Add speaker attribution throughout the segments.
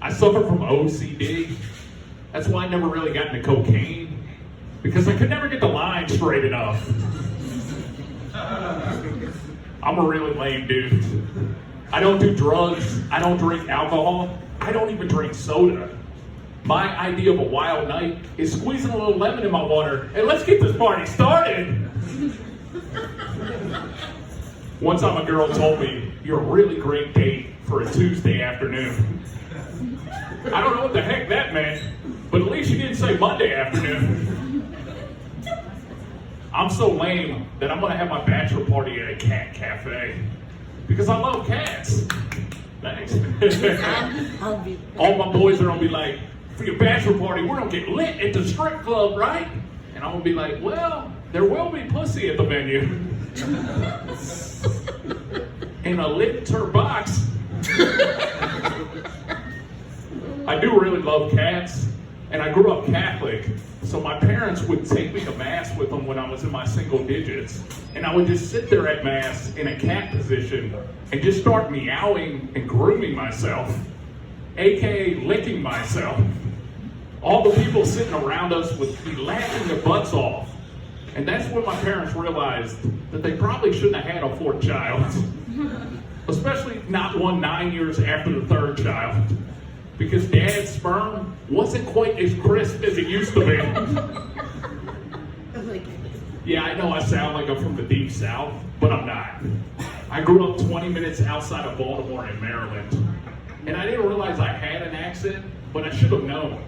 Speaker 1: I suffer from OCD. That's why I never really got into cocaine, because I could never get the line straight enough. I'm a really lame dude. I don't do drugs. I don't drink alcohol. I don't even drink soda. My idea of a wild night is squeezing a little lemon in my water and let's get this party started. One time a girl told me, "You're a really great date for a Tuesday afternoon." I don't know what the heck that meant, but at least she didn't say Monday afternoon. I'm so lame that I'm gonna have my bachelor party at a cat cafe because I love cats. Thanks. All my boys are gonna be like, "For your bachelor party, we're gonna get lit at the strip club, right?" And I'm gonna be like, "Well, there will be pussy at the venue." In a lit box. I do really love cats, and I grew up Catholic, so my parents would take me to Mass with them when I was in my single digits, and I would just sit there at Mass in a cat position and just start meowing and grooming myself, aka licking myself. All the people sitting around us would be laughing their butts off, and that's when my parents realized that they probably shouldn't have had a fourth child, especially not one 9 years after the third child. Because Dad's sperm wasn't quite as crisp as it used to be. Yeah, I know I sound like I'm from the deep south, but I'm not. I grew up 20 minutes outside of Baltimore in Maryland. And I didn't realize I had an accent, but I should have known.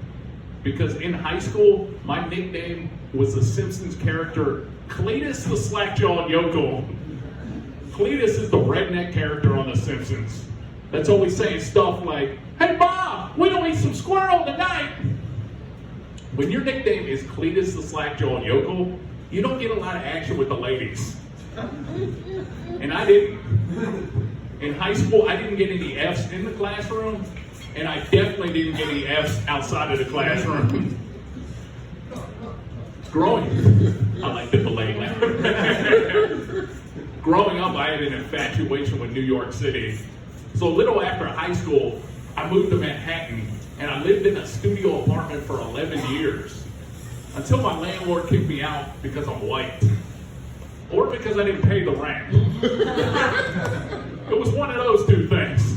Speaker 1: Because in high school, my nickname was the Simpsons character Cletus the Slack-Jawed Yokel. Cletus is the redneck character on The Simpsons that's always saying stuff like, "Hey Bob, we don't eat some squirrel tonight." When your nickname is Cletus the Slack-Jawed Yokel, you don't get a lot of action with the ladies. And I didn't. In high school, I didn't get any F's in the classroom, and I definitely didn't get any F's outside of the classroom. I like the delay laugh. Growing up, I had an infatuation with New York City. So a little after high school, I moved to Manhattan, and I lived in a studio apartment for 11 years. Until my landlord kicked me out because I'm white. Or because I didn't pay the rent. It was one of those two things.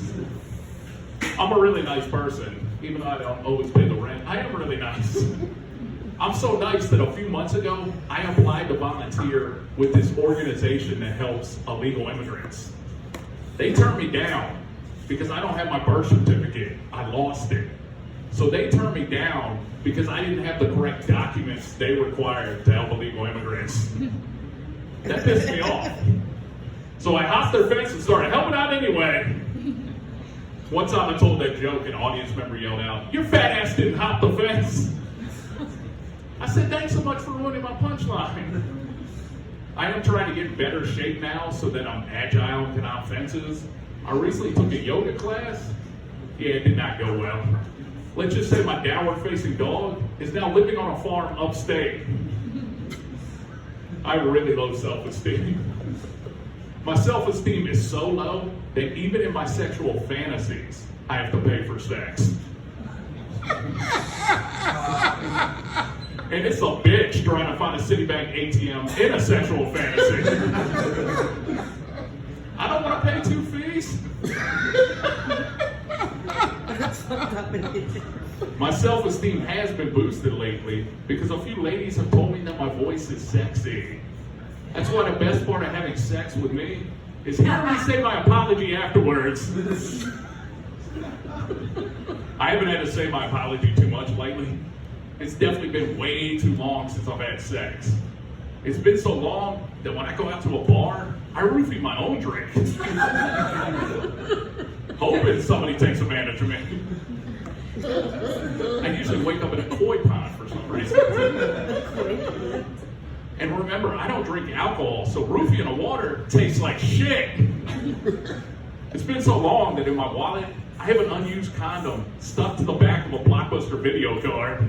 Speaker 1: I'm a really nice person, even though I don't always pay the rent. I am really nice. I'm so nice that a few months ago, I applied to volunteer with this organization that helps illegal immigrants. They turned me down because I don't have my birth certificate. I lost it. So they turned me down because I didn't have the correct documents they required to help illegal immigrants. That pissed me off. So I hopped their fence and started helping out anyway. One time I told that joke, an audience member yelled out, "Your fat ass didn't hop the fence." I said, "Thanks so much for ruining my punchline." I am trying to get in better shape now so that I'm agile and can hop fences. I recently took a yoga class. Yeah, it did not go well. Let's just say my downward-facing dog is now living on a farm upstate. I have really low self-esteem. My self-esteem is so low that even in my sexual fantasies, I have to pay for sex. And it's a bitch trying to find a Citibank ATM in a sexual fantasy. I don't want to pay 2 fees. My self-esteem has been boosted lately because a few ladies have told me that my voice is sexy. That's why the best part of having sex with me is hearing me say my apology afterwards. I haven't had to say my apology too much lately. It's definitely been way too long since I've had sex. It's been so long that when I go out to a bar, I roofie my own drink. Hoping somebody takes advantage of me. I usually wake up in a koi pond for some reason. And remember, I don't drink alcohol, so roofie in the water tastes like shit. It's been so long that in my wallet, I have an unused condom stuck to the back of a Blockbuster video card.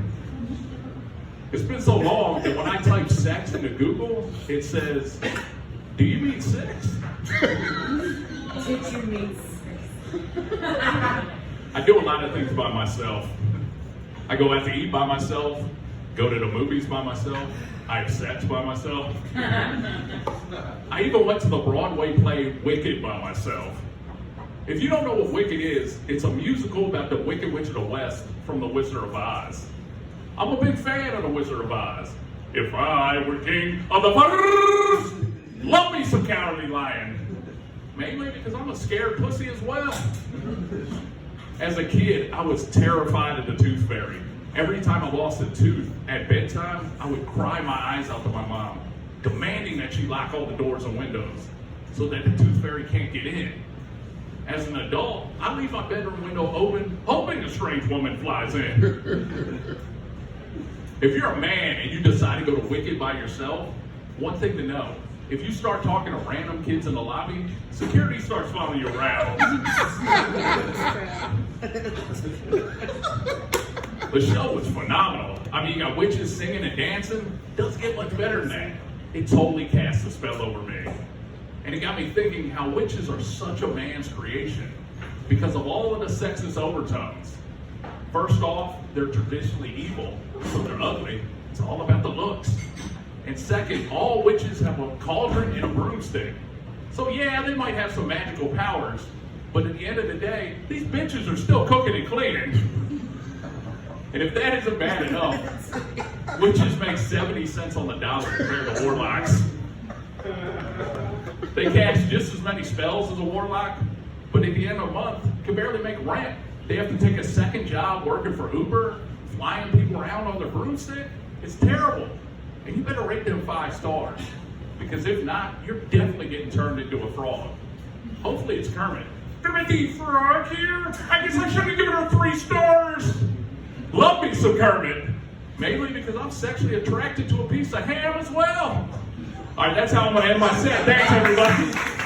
Speaker 1: It's been so long that when I type sex into Google, it says, "Do you mean sex?"
Speaker 2: Did you mean sex?
Speaker 1: I do a lot of things by myself. I go out to eat by myself, go to the movies by myself, I have sex by myself. I even went to the Broadway play Wicked by myself. If you don't know what Wicked is, it's a musical about the Wicked Witch of the West from The Wizard of Oz. I'm a big fan of The Wizard of Oz. If I were king of the forest, love me some Cowardly Lion. Mainly because I'm a scared pussy as well. As a kid, I was terrified of the Tooth Fairy. Every time I lost a tooth at bedtime, I would cry my eyes out to my mom, demanding that she lock all the doors and windows so that the Tooth Fairy can't get in. As an adult, I leave my bedroom window open, hoping a strange woman flies in. If you're a man and you decide to go to Wicked by yourself, one thing to know, if you start talking to random kids in the lobby, security starts following you around. The show was phenomenal. I mean, you got witches singing and dancing. Doesn't get much better than that. It totally cast a spell over me. And it got me thinking how witches are such a man's creation because of all of the sexist overtones. First off, they're traditionally evil, so they're ugly. It's all about the looks. And second, all witches have a cauldron and a broomstick. So yeah, they might have some magical powers, but at the end of the day, these bitches are still cooking and cleaning. And if that isn't bad enough, witches make 70 cents on the dollar compared to warlocks. They cast just as many spells as a warlock, but at the end of the month, can barely make rent. They have to take a second job working for Uber, flying people around on their broomstick. It's terrible. And you better rate them 5 stars, because if not, you're definitely getting turned into a frog. Hopefully it's Kermit. Kermit the Frog here? I guess I should have given her 3 stars. Love me some Kermit. Mainly because I'm sexually attracted to a piece of ham as well. All right, that's how I'm going to end my set. Thanks, everybody.